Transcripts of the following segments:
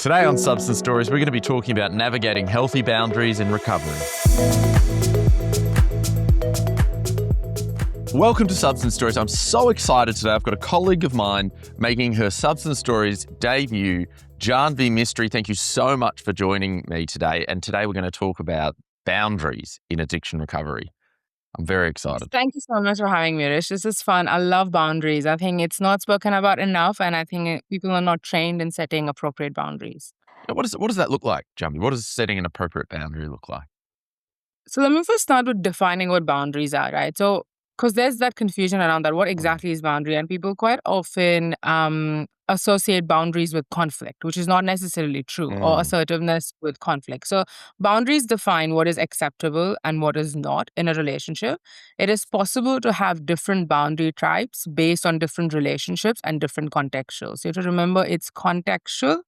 Today on Substance Stories, we're going to be talking about navigating healthy boundaries in recovery. Welcome to Substance Stories. I'm so excited today. I've got a colleague of mine making her Substance Stories debut, Janvi Mistry. Thank you so much for joining me today. And today we're going to talk about boundaries in addiction recovery. I'm very excited. Thank you so much for having me, Rish. This is fun. I love boundaries. I think it's not spoken about enough, and I think people are not trained in setting appropriate boundaries. What does that look like, Janvi? What does setting an appropriate boundary look like? So let me first start with defining what boundaries are, right? So, because there's that confusion around that. What exactly is boundary? And people quite often associate boundaries with conflict, which is not necessarily true, or assertiveness with conflict. So boundaries define what is acceptable and what is not in a relationship. It is possible to have different boundary types based on different relationships and different contextuals. So you have to remember it's contextual.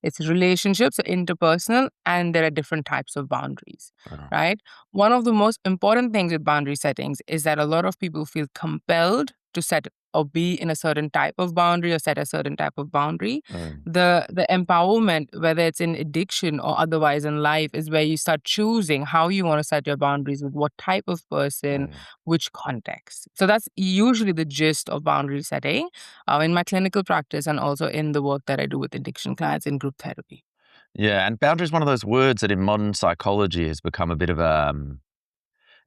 It's relationships, interpersonal, and there are different types of boundaries, right? One of the most important things with boundary settings is that a lot of people feel compelled to set or be in a certain type of boundary or set a certain type of boundary. The empowerment, whether it's in addiction or otherwise in life, is where you start choosing how you want to set your boundaries with what type of person, which context. So that's usually the gist of boundary setting in my clinical practice and also in the work that I do with addiction clients in group therapy. Yeah, and boundary is one of those words that in modern psychology has become a bit of a...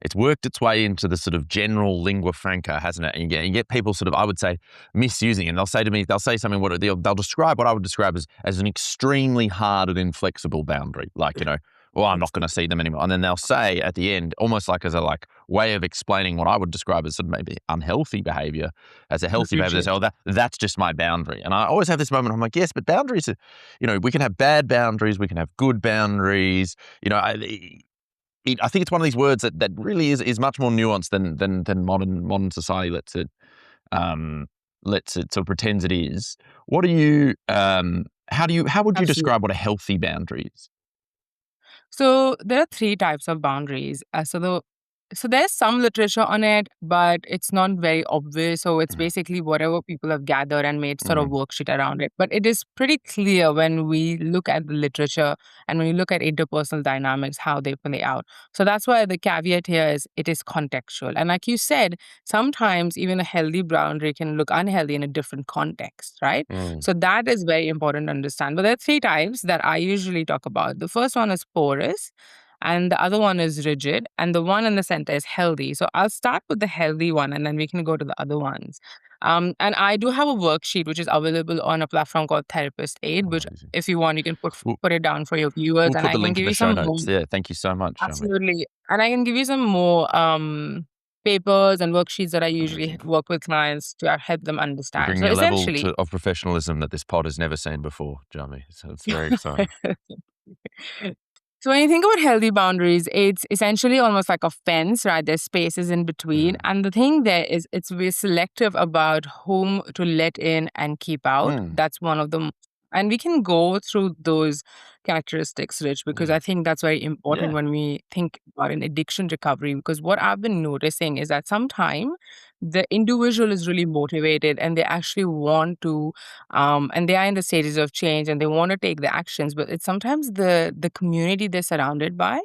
it's worked its way into the sort of general lingua franca, hasn't it? And you get people sort of, I would say, misusing it. And they'll say to me, they'll say something, they'll describe what I would describe as an extremely hard and inflexible boundary. Like, well, I'm not going to see them anymore. And then they'll say at the end, almost like as a way of explaining what I would describe as sort of maybe unhealthy behavior, as a healthy behavior. They say, oh, that's just my boundary. And I always have this moment, I'm like, yes, but boundaries are, we can have bad boundaries, we can have good boundaries. I think it's one of these words that really is much more nuanced than modern society lets it sort of pretends it is. What do you how would you describe what a healthy boundary is? So there are three types of boundaries. So there's some literature on it, but it's not very obvious. So it's basically whatever people have gathered and made sort of worksheet around it. But it is pretty clear when we look at the literature and when you look at interpersonal dynamics, how they play out. So that's why the caveat here is it is contextual. And like you said, sometimes even a healthy boundary can look unhealthy in a different context, right? So that is very important to understand. But there are three types that I usually talk about. The first one is porous, and the other one is rigid, and the one in the center is healthy. So I'll start with the healthy one, and then we can go to the other ones. And I do have a worksheet which is available on a platform called Therapist Aid, which if you want, you can put it down for your viewers. We'll and put the I link can in give the you show some notes. more. Yeah, thank you so much. Absolutely. And I can give you some more papers and worksheets that I usually work with clients to help them understand. Bringing a level of professionalism that this pod has never seen before, Jamie. So it's very exciting. So when you think about healthy boundaries, it's essentially almost like a fence, right? There's spaces in between. And the thing there is we're selective about whom to let in and keep out. That's one of them. And we can go through those characteristics, Rich, because I think that's very important when we think about an addiction recovery. Because what I've been noticing is that sometimes the individual is really motivated and they actually want to, and they are in the stages of change and they want to take the actions, but it's sometimes the community they're surrounded by.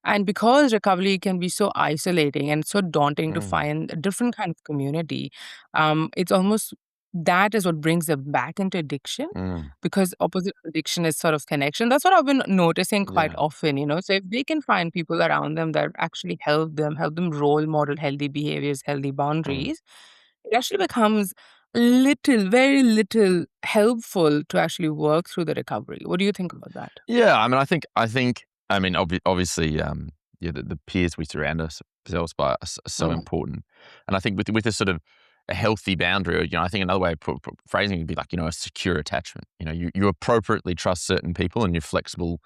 And because recovery can be so isolating and so daunting to find a different kind of community, it's almost that is what brings them back into addiction because opposite addiction is sort of connection. That's what I've been noticing quite often. So if they can find people around them that actually help them role model healthy behaviors, healthy boundaries, it actually becomes very little helpful to actually work through the recovery. What do you think about that? Yeah, obviously, the peers we surround ourselves by are so important. And I think with a sort of a healthy boundary, or, I think another way of phrasing it would be like, a secure attachment. You appropriately trust certain people and you're flexible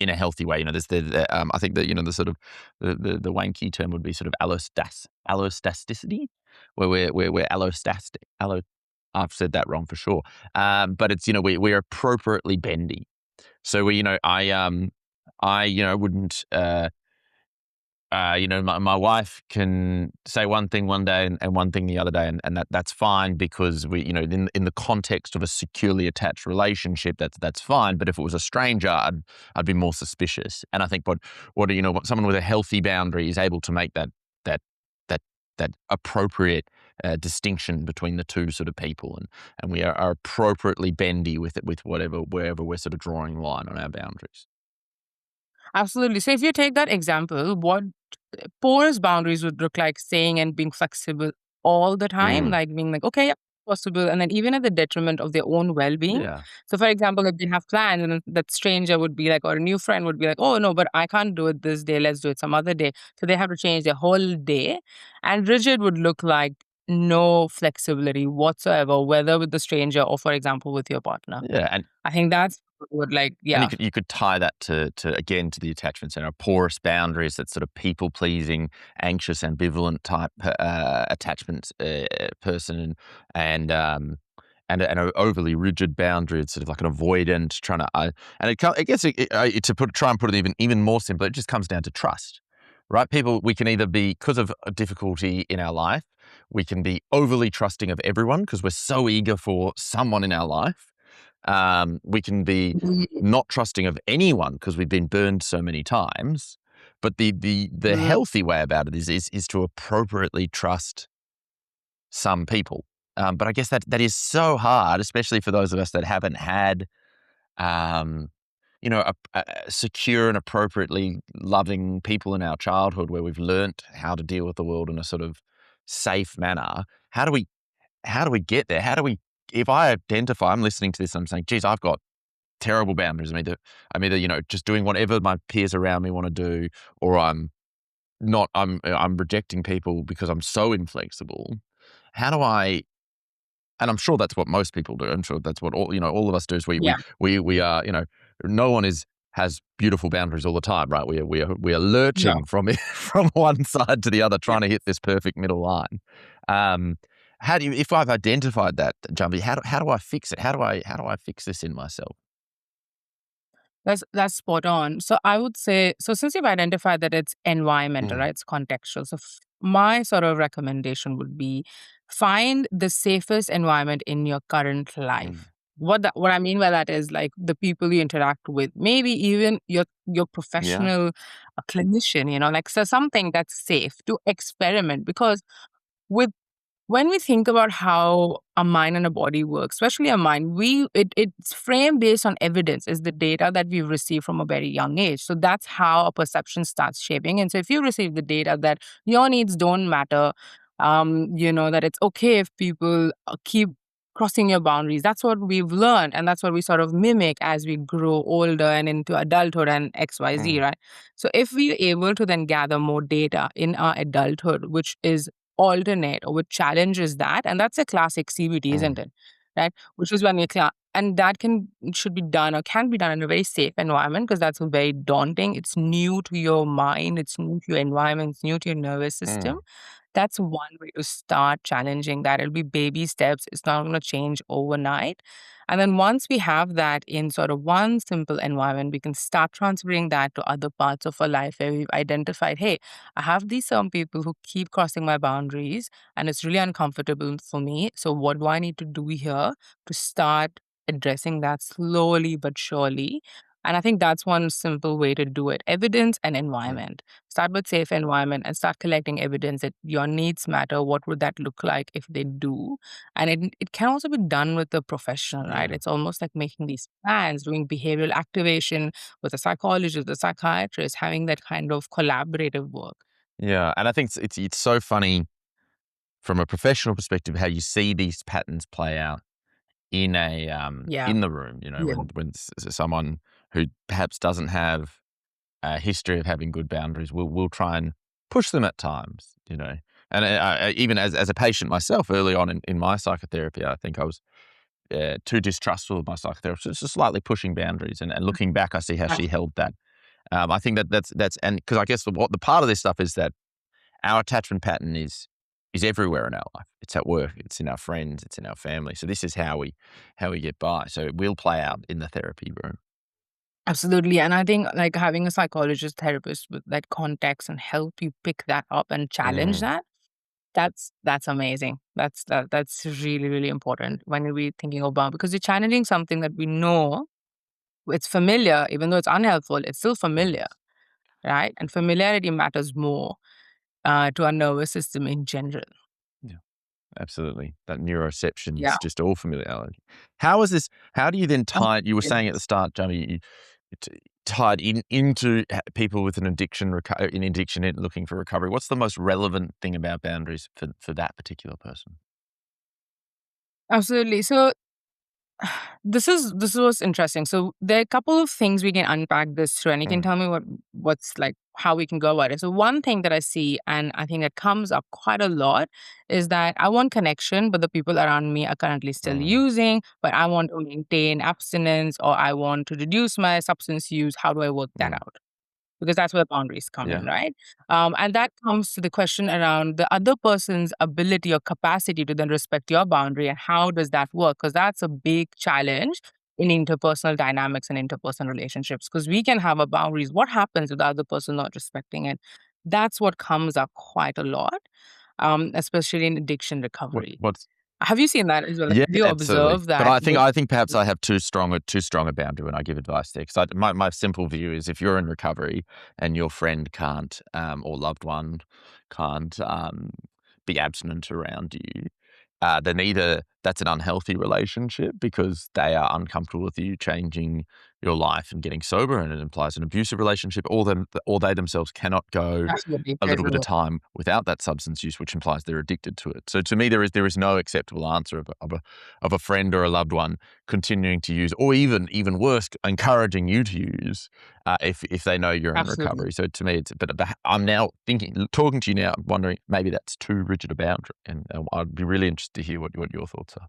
in a healthy way. There's I think that, the sort of the wanky term would be sort of allostasticity, where we're allostastic. I've said that wrong for sure. But it's, we're appropriately bendy. So I wouldn't my wife can say one thing one day and one thing the other day, and that's fine because in the context of a securely attached relationship, that's fine. But if it was a stranger, I'd be more suspicious. And I think what someone with a healthy boundary is able to make that that that appropriate distinction between the two sort of people, and we are appropriately bendy with it, with wherever we're sort of drawing the line on our boundaries. Absolutely. So if you take that example, what porous boundaries would look like saying and being flexible all the time, Mm. like being like, okay, yeah, possible, and then even at the detriment of their own well-being. Yeah. So for example, if they have plans and then that stranger would be like, or a new friend would be like, oh no, but I can't do it this day, let's do it some other day. So they have to change their whole day. And rigid would look like no flexibility whatsoever, whether with the stranger or for example with your partner. Yeah, and I think that's what would like, And yeah. you could tie that to again to the attachment center, porous boundaries, that sort of people pleasing, anxious, ambivalent type attachment person, and and an overly rigid boundary. It's sort of like an avoidant, trying to and I guess try and put it even more simple. It just comes down to trust, right? People, we can either be, because of a difficulty in our life, we can be overly trusting of everyone because we're so eager for someone in our life. We can be not trusting of anyone because we've been burned so many times. But the Mm, healthy way about it is to appropriately trust some people. But I guess that is so hard, especially for those of us that haven't had, um, a secure and appropriately loving people in our childhood where we've learnt how to deal with the world in a sort of safe manner. How do we how do we get there? How do we If I identify, I'm listening to this, I'm saying, geez, I've got terrible boundaries. I'm either just doing whatever my peers around me want to do, or I'm not. I'm rejecting people because I'm so inflexible. How do I? And I'm sure that's what most people do. I'm sure that's what all of us do. Is yeah. we are no one has beautiful boundaries all the time, right? We are No. lurching from from one side to the other, Yeah. trying to hit this perfect middle line. Um, how do you? If I've identified that, Jumpy, how do I fix it? How do I fix this in myself? That's spot on. So I would say, so since you've identified that it's environmental, Mm, right? It's contextual. So my sort of recommendation would be find the safest environment in your current mm. life. What I mean by that is like the people you interact with, maybe even your Yeah. professional clinician, like so something that's safe to experiment because with when we think about how a mind and a body work, especially a mind, it's framed based on evidence, is the data that we've received from a very young age. So that's how a perception starts shaping. And so if you receive the data that your needs don't matter, that it's okay if people keep crossing your boundaries, that's what we've learned, and that's what we sort of mimic as we grow older and into adulthood and XYZ, Mm, right? So if we're able to then gather more data in our adulthood, which is alternate or which challenges that, and that's a classic CBT, mm, isn't it? Right? Which is when and that should be done or can be done in a very safe environment because that's very daunting. It's new to your mind, it's new to your environment, it's new to your nervous system. mm. That's one way to start challenging that. It'll be baby steps. It's not going to change overnight. And then once we have that in sort of one simple environment, we can start transferring that to other parts of our life where we've identified, hey, I have these some people who keep crossing my boundaries and it's really uncomfortable for me. So what do I need to do here to start addressing that slowly but surely? And I think that's one simple way to do it. Evidence and Mm. environment. Start with safe environment and start collecting evidence that your needs matter. What would that look like if they do? And it can also be done with a professional, right? Yeah. It's almost like making these plans, doing behavioral activation with a psychologist, a psychiatrist, having that kind of collaborative work. Yeah, and I think it's so funny from a professional perspective how you see these patterns play out Yeah. in the room. Yeah. When someone who perhaps doesn't have a history of having good boundaries will try and push them at times. And even as a patient myself, early on in my psychotherapy, I think I was too distrustful of my psychotherapist, just slightly pushing boundaries. And looking back, I see how she held that. I think that's and because I guess what the part of this stuff is that our attachment pattern is everywhere in our life. It's at work, it's in our friends, it's in our family. So this is how we get by. So it will play out in the therapy room. Absolutely. And I think like having a psychologist therapist with that context and help you pick that up and challenge Mm, that, that's amazing. That's really, really important when we're thinking about, because you're challenging something that we know it's familiar, even though it's unhelpful, it's still familiar, yes. right? And familiarity matters more to our nervous system in general. Yeah, absolutely. That neuroception Yeah. is just all familiarity. How do you then Oh, tie it? You were saying at the goodness. start, Jamie, tied into people with an addiction, in addiction, looking for recovery. What's the most relevant thing about boundaries for that particular person? Absolutely. So this was interesting. So there are a couple of things we can unpack this through, and you can Mm, tell me what's like how we can go about it. So one thing that I see, and I think that comes up quite a lot, is that I want connection, but the people around me are currently still mm, using, but I want to maintain abstinence or I want to reduce my substance use. How do I work that mm, out? Because that's where boundaries come in, yeah. right? And that comes to the question around the other person's ability or capacity to then respect your boundary, and how does that work? Because that's a big challenge in interpersonal dynamics and interpersonal relationships. Because we can have our boundaries. What happens if the other person not respecting it? That's what comes up quite a lot, especially in addiction recovery. What's Have you seen that as well? Like, Yeah, have you absolutely. observed But that with? I think perhaps I have too strong a boundary when I give advice there. Because my simple view is if you're in recovery and your friend can't, or loved one can't, be abstinent around you, then either that's an unhealthy relationship because they are uncomfortable with you changing your life and getting sober, and it implies an abusive relationship, or they themselves cannot go Absolutely, a little bit of pleasurable. time without that substance use, which implies they're addicted to it. So to me, there is no acceptable answer of a friend or a loved one continuing to use, or even worse, encouraging you to use, if they know you're in Absolutely. recovery. So to me, but I'm now talking to you now, wondering maybe that's too rigid a boundary, and I'd be really interested to hear what your thoughts are.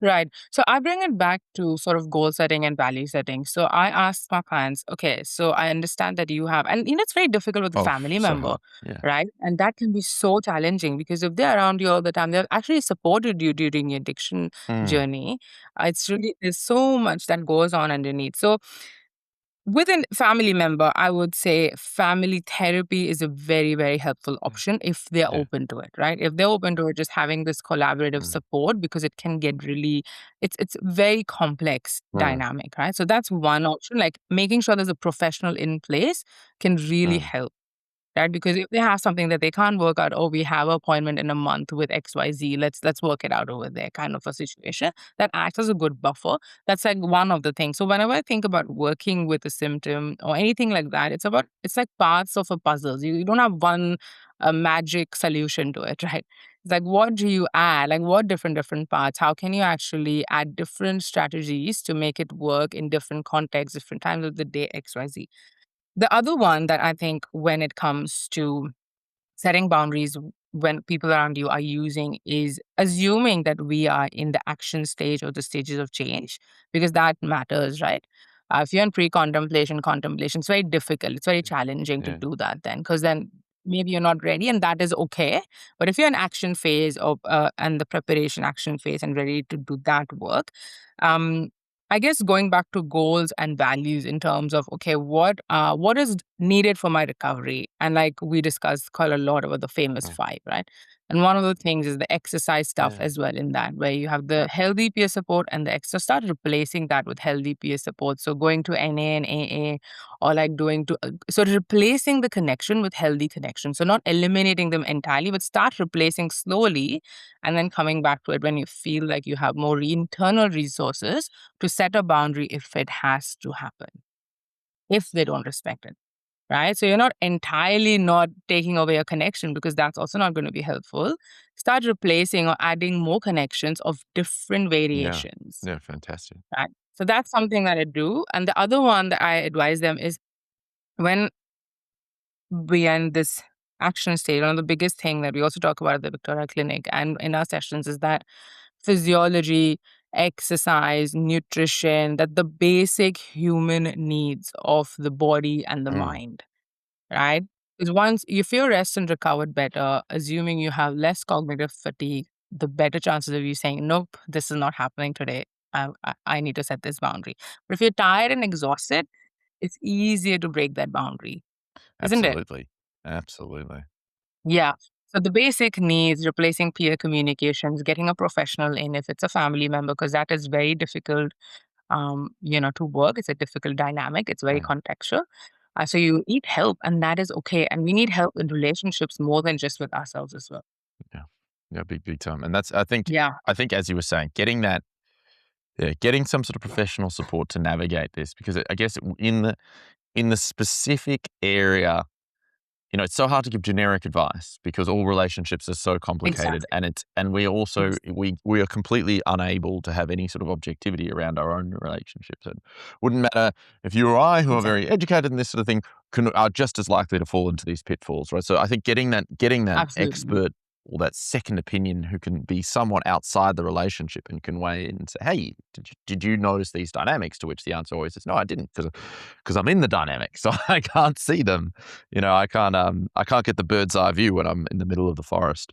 Right. So I bring it back to sort of goal setting and value setting. So I ask my clients, okay, so I understand that you have, and it's very difficult with a Oh, family so member, hard. Yeah. right? And that can be so challenging because if they're around you all the time, they've actually supported you during your addiction Mm, journey. It's really, there's so much that goes on underneath. So with a family member, I would say family therapy is a very, very helpful yeah. option if they're Yeah. open to it, right? If they're open to it, just having this collaborative Mm, support, because it can get really, it's very complex mm, dynamic, right? So that's one option. Like making sure there's a professional in place can really mm, help, right? Because if they have something that they can't work out, oh, we have an appointment in a month with XYZ, let's work it out over there, kind of a situation that acts as a good buffer. That's like one of the things. So whenever I think about working with a symptom or anything like that, it's like parts of a puzzle. You don't have one magic solution to it, right? It's like what do you add? Like what different parts? How can you actually add different strategies to make it work in different contexts, different times of the day, XYZ? The other one that I think when it comes to setting boundaries when people around you are using is assuming that we are in the action stage or the stages of change, because that matters, right? If you're in pre-contemplation, contemplation, it's very difficult. It's very challenging to yeah. do that then, because then maybe you're not ready, and that is okay. But if you're in action phase of and the preparation action phase and ready to do that work, um, I guess going back to goals and values in terms of okay, what is needed for my recovery, and like we discussed quite a lot about the famous Mm, five, right? And one of the things is the exercise stuff yeah. as well in that, where you have the healthy peer support and the extra. Start replacing that with healthy peer support. So going to NA and AA, or like doing to so replacing the connection with healthy connection. So not eliminating them entirely, but start replacing slowly, and then coming back to it when you feel like you have more internal resources to set a boundary if it has to happen, if they don't respect it, right? So you're not entirely not taking away a connection, because that's also not going to be helpful. Start replacing or adding more connections of different Yeah. variations, Yeah, fantastic. right? So that's something that I do. And the other one that I advise them is when we are in this action state, one of the biggest thing that we also talk about at the Victoria Clinic and in our sessions is that physiology, exercise, nutrition, that the basic human needs of the body and the Mm, mind, right? Because once you feel rest and recovered better, assuming you have less cognitive fatigue, the better chances of you saying, nope, this is not happening today. I need to set this boundary. But if you're tired and exhausted, it's easier to break that boundary, isn't it? Absolutely. Absolutely. Yeah. So the basic needs, replacing peer communications, getting a professional in if it's a family member, because that is very difficult, to work. It's a difficult dynamic. It's very Mm, contextual. So you need help, and that is okay. And we need help in relationships more than just with ourselves as well. yeah. Yeah, big time. And that's Yeah, I think as you were saying, getting that yeah, getting some sort of professional support to navigate this because I guess in the specific area, it's so hard to give generic advice because all relationships are so complicated exactly. and we also Ex- we are completely unable to have any sort of objectivity around our own relationships. It wouldn't matter if you or I, who are Exactly. very educated in this sort of thing, are just as likely to fall into these pitfalls, right? So I think getting that Absolutely. expert or that second opinion who can be somewhat outside the relationship and can weigh in and say, hey, did you notice these dynamics? To which the answer always is, no, I didn't, because I'm in the dynamic, so I can't see them. I can't get the bird's eye view when I'm in the middle of the forest.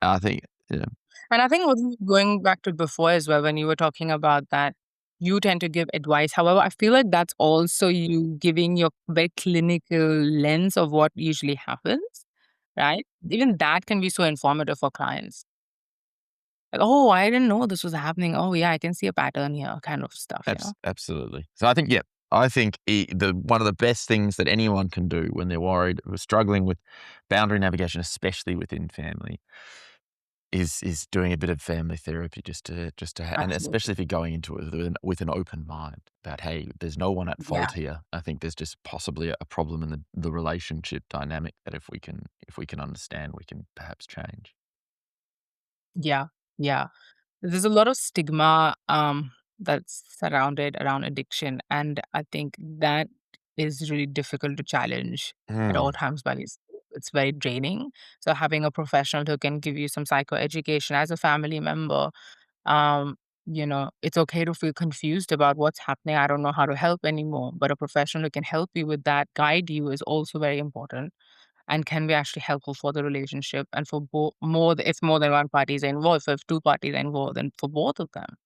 I think, yeah, And I think going back to before as well, when you were talking about that, you tend to give advice. However, I feel like that's also you giving your very clinical lens of what usually happens, right? Even that can be so informative for clients. Like, oh, I didn't know this was happening. Oh, yeah, I can see a pattern here, kind of stuff. absolutely. So I think, yeah, I think the one of the best things that anyone can do when they're worried or struggling with boundary navigation, especially within family, is doing a bit of family therapy and especially Absolutely. if you're going into it with an open mind about, hey, there's no one at Yeah. fault here. I think there's just possibly a problem in the relationship dynamic that if we can understand, we can perhaps change. Yeah. Yeah. There's a lot of stigma that's surrounded around addiction, and I think that is really difficult to challenge at all Mm, times. But it's very draining. So having a professional who can give you some psychoeducation as a family member, it's okay to feel confused about what's happening. I don't know how to help anymore, but a professional who can help you with that, guide you, is also very important and can be actually helpful for the relationship and for if more than one party is involved, if two parties are involved, and for both of them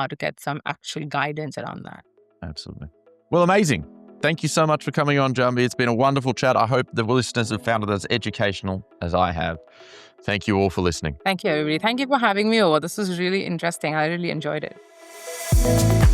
to get some actual guidance around that. absolutely. Well, amazing. Thank you so much for coming on, Jambi. It's been a wonderful chat. I hope the listeners have found it as educational as I have. Thank you all for listening. Thank you, everybody. Thank you for having me over. This was really interesting. I really enjoyed it.